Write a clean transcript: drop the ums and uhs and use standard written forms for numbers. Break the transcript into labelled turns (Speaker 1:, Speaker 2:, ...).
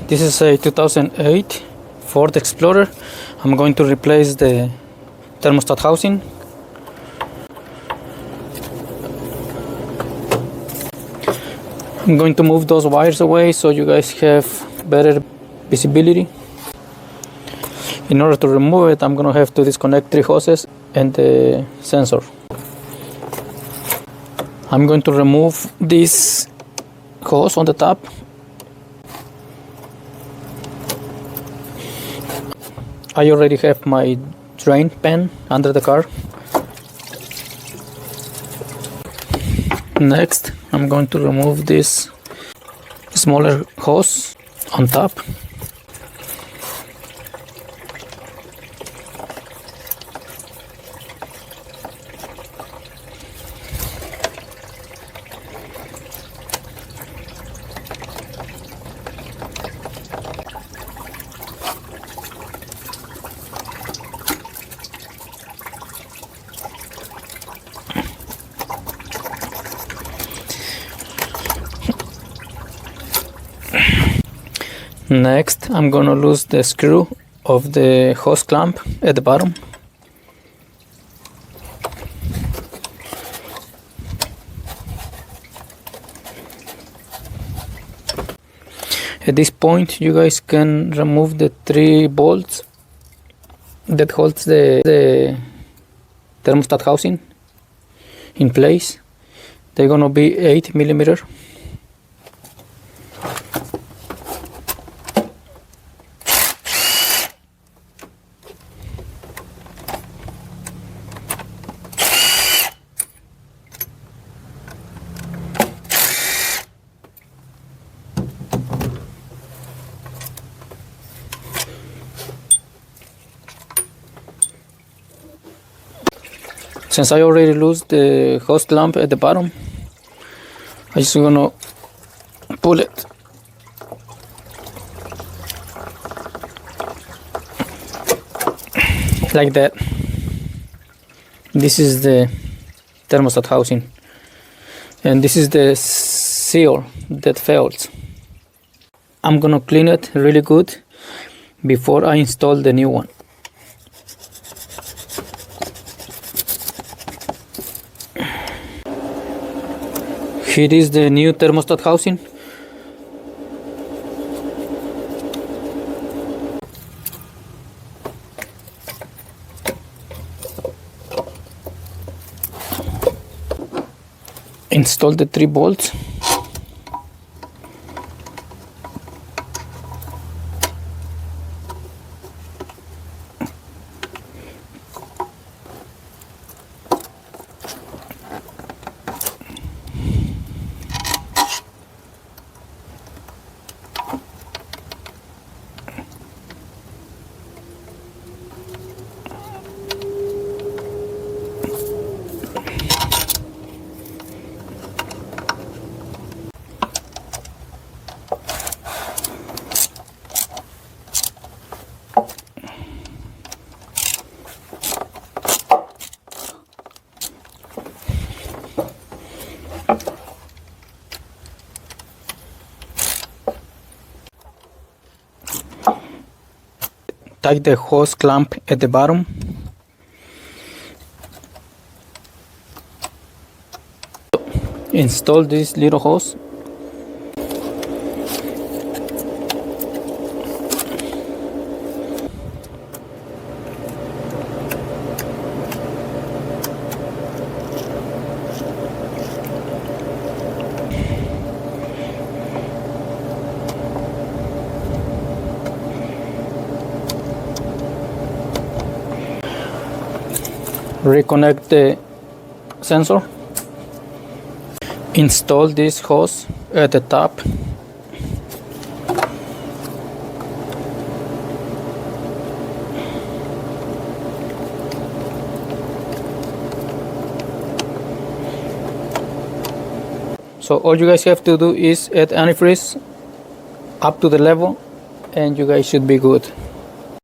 Speaker 1: This is a 2008 Ford Explorer. I'm going to replace the thermostat housing. I'm going to move those wires away so you guys have better visibility. In order to remove it, I'm going to have to disconnect 3 hoses and the sensor. I'm going to remove this hose on the top. I already have my drain pan under the car. Next, I'm going to remove this smaller hose on top. Next, I'm gonna lose the screw of the hose clamp at the bottom. At this point, you guys can remove the 3 bolts that holds the thermostat housing in place. They're gonna be 8mm. Since I already lost the hose clamp at the bottom, I'm just gonna pull it. Like that. This is the thermostat housing. And this is the seal that fails. I'm gonna clean it really good before I install the new one. Here is the new thermostat housing. Install the 3 bolts. Take the hose clamp at the bottom. Install this little hose. Reconnect the sensor. Install this hose at the top. So all you guys have to do is add antifreeze up to the level and you guys should be good.